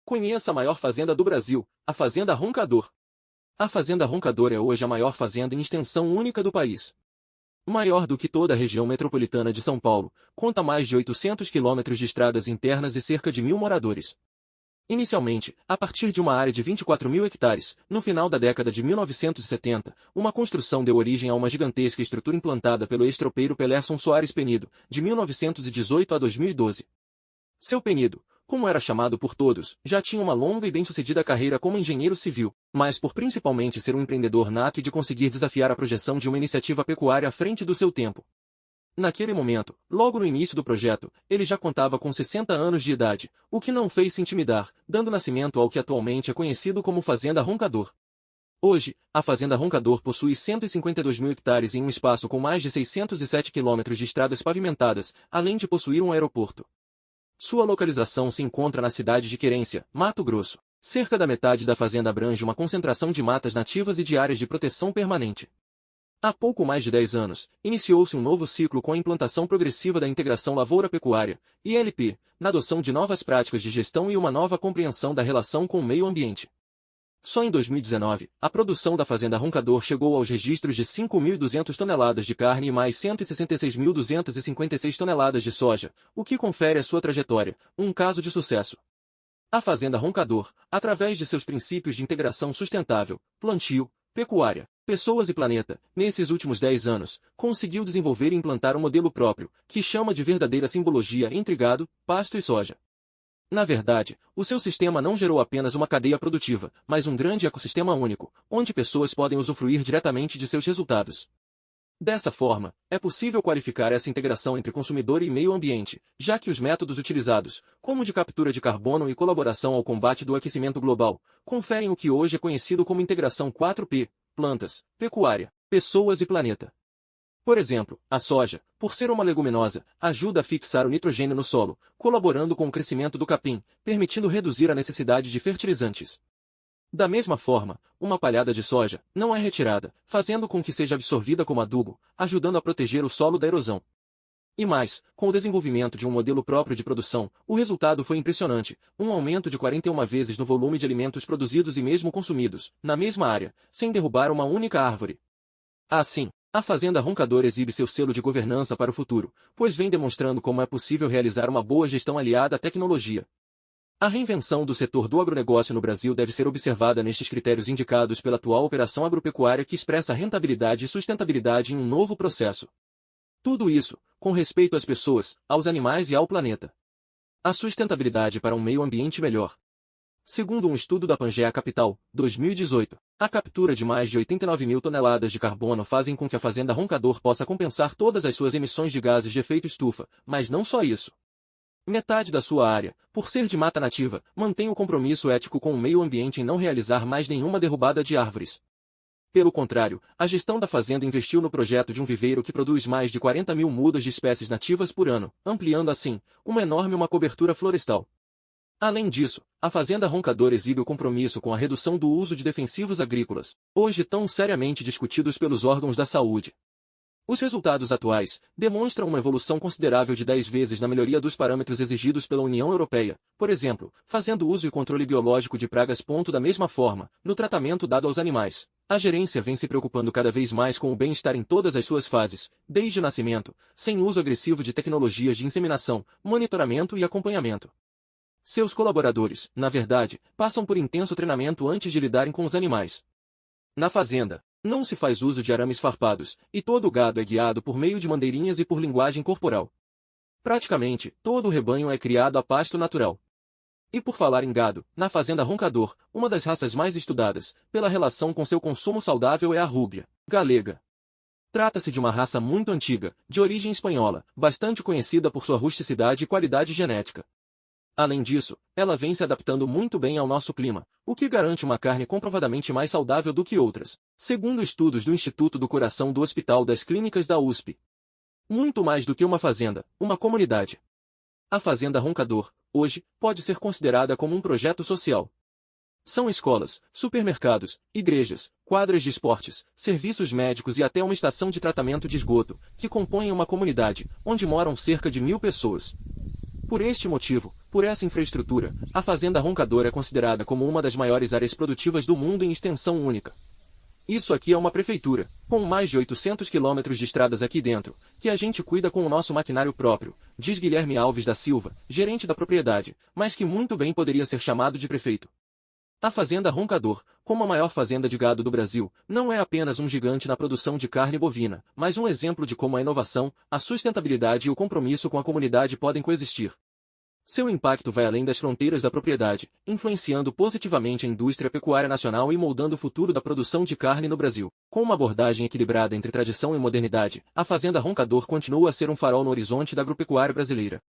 Conheça a maior fazenda do Brasil, a Fazenda Roncador. A Fazenda Roncador é hoje a maior fazenda em extensão única do país. Maior do que toda a região metropolitana de São Paulo, conta mais de 800 quilômetros de estradas internas e cerca de 1.000 moradores. Inicialmente, a partir de uma área de 24.000 hectares, no final da década de 1970, uma construção deu origem a uma gigantesca estrutura implantada pelo ex-tropeiro Pelerson Soares Penido, de 1918 a 2012. Seu Penido, como era chamado por todos, já tinha uma longa e bem-sucedida carreira como engenheiro civil, mas por principalmente ser um empreendedor nato e de conseguir desafiar a projeção de uma iniciativa pecuária à frente do seu tempo. Naquele momento, logo no início do projeto, ele já contava com 60 anos de idade, o que não fez se intimidar, dando nascimento ao que atualmente é conhecido como Fazenda Roncador. Hoje, a Fazenda Roncador possui 152.000 hectares em um espaço com mais de 607 quilômetros de estradas pavimentadas, além de possuir um aeroporto. Sua localização se encontra na cidade de Querência, Mato Grosso. Cerca da metade da fazenda abrange uma concentração de matas nativas e de áreas de proteção permanente. Há pouco mais de 10 anos, iniciou-se um novo ciclo com a implantação progressiva da integração lavoura-pecuária, ILP, na adoção de novas práticas de gestão e uma nova compreensão da relação com o meio ambiente. Só em 2019, a produção da Fazenda Roncador chegou aos registros de 5.200 toneladas de carne e mais 166.256 toneladas de soja, o que confere à sua trajetória um caso de sucesso. A Fazenda Roncador, através de seus princípios de integração sustentável, plantio, pecuária, pessoas e planeta, nesses últimos 10 anos, conseguiu desenvolver e implantar um modelo próprio, que chama de verdadeira simbologia entre gado, pasto e soja. Na verdade, o seu sistema não gerou apenas uma cadeia produtiva, mas um grande ecossistema único, onde pessoas podem usufruir diretamente de seus resultados. Dessa forma, é possível qualificar essa integração entre consumidor e meio ambiente, já que os métodos utilizados, como de captura de carbono e colaboração ao combate do aquecimento global, conferem o que hoje é conhecido como integração 4P, plantas, pecuária, pessoas e planeta. Por exemplo, a soja, por ser uma leguminosa, ajuda a fixar o nitrogênio no solo, colaborando com o crescimento do capim, permitindo reduzir a necessidade de fertilizantes. Da mesma forma, uma palhada de soja não é retirada, fazendo com que seja absorvida como adubo, ajudando a proteger o solo da erosão. E mais, com o desenvolvimento de um modelo próprio de produção, o resultado foi impressionante, um aumento de 41 vezes no volume de alimentos produzidos e mesmo consumidos, na mesma área, sem derrubar uma única árvore. Assim, a Fazenda Roncador exibe seu selo de governança para o futuro, pois vem demonstrando como é possível realizar uma boa gestão aliada à tecnologia. A reinvenção do setor do agronegócio no Brasil deve ser observada nestes critérios indicados pela atual operação agropecuária que expressa rentabilidade e sustentabilidade em um novo processo. Tudo isso, com respeito às pessoas, aos animais e ao planeta. A sustentabilidade para um meio ambiente melhor. Segundo um estudo da Pangea Capital, 2018, a captura de mais de 89.000 toneladas de carbono fazem com que a Fazenda Roncador possa compensar todas as suas emissões de gases de efeito estufa, mas não só isso. Metade da sua área, por ser de mata nativa, mantém o compromisso ético com o meio ambiente em não realizar mais nenhuma derrubada de árvores. Pelo contrário, a gestão da fazenda investiu no projeto de um viveiro que produz mais de 40.000 mudas de espécies nativas por ano, ampliando assim, uma cobertura florestal. Além disso, a Fazenda Roncador exibe o compromisso com a redução do uso de defensivos agrícolas, hoje tão seriamente discutidos pelos órgãos da saúde. Os resultados atuais demonstram uma evolução considerável de 10 vezes na melhoria dos parâmetros exigidos pela União Europeia, por exemplo, fazendo uso e controle biológico de pragas. Da mesma forma, no tratamento dado aos animais, a gerência vem se preocupando cada vez mais com o bem-estar em todas as suas fases, desde o nascimento, sem uso agressivo de tecnologias de inseminação, monitoramento e acompanhamento. Seus colaboradores, na verdade, passam por intenso treinamento antes de lidarem com os animais. Na fazenda, não se faz uso de arames farpados, e todo o gado é guiado por meio de mandeirinhas e por linguagem corporal. Praticamente, todo o rebanho é criado a pasto natural. E por falar em gado, na Fazenda Roncador, uma das raças mais estudadas, pela relação com seu consumo saudável é a rúbia galega. Trata-se de uma raça muito antiga, de origem espanhola, bastante conhecida por sua rusticidade e qualidade genética. Além disso, ela vem se adaptando muito bem ao nosso clima, o que garante uma carne comprovadamente mais saudável do que outras, segundo estudos do Instituto do Coração do Hospital das Clínicas da USP. Muito mais do que uma fazenda, uma comunidade. A Fazenda Roncador, hoje, pode ser considerada como um projeto social. São escolas, supermercados, igrejas, quadras de esportes, serviços médicos e até uma estação de tratamento de esgoto, que compõem uma comunidade, onde moram cerca de 1.000 pessoas. Por este motivo, Por essa infraestrutura, a Fazenda Roncador é considerada como uma das maiores áreas produtivas do mundo em extensão única. Isso aqui é uma prefeitura, com mais de 800 quilômetros de estradas aqui dentro, que a gente cuida com o nosso maquinário próprio, diz Guilherme Alves da Silva, gerente da propriedade, mas que muito bem poderia ser chamado de prefeito. A Fazenda Roncador, como a maior fazenda de gado do Brasil, não é apenas um gigante na produção de carne bovina, mas um exemplo de como a inovação, a sustentabilidade e o compromisso com a comunidade podem coexistir. Seu impacto vai além das fronteiras da propriedade, influenciando positivamente a indústria pecuária nacional e moldando o futuro da produção de carne no Brasil. Com uma abordagem equilibrada entre tradição e modernidade, a Fazenda Roncador continua a ser um farol no horizonte da agropecuária brasileira.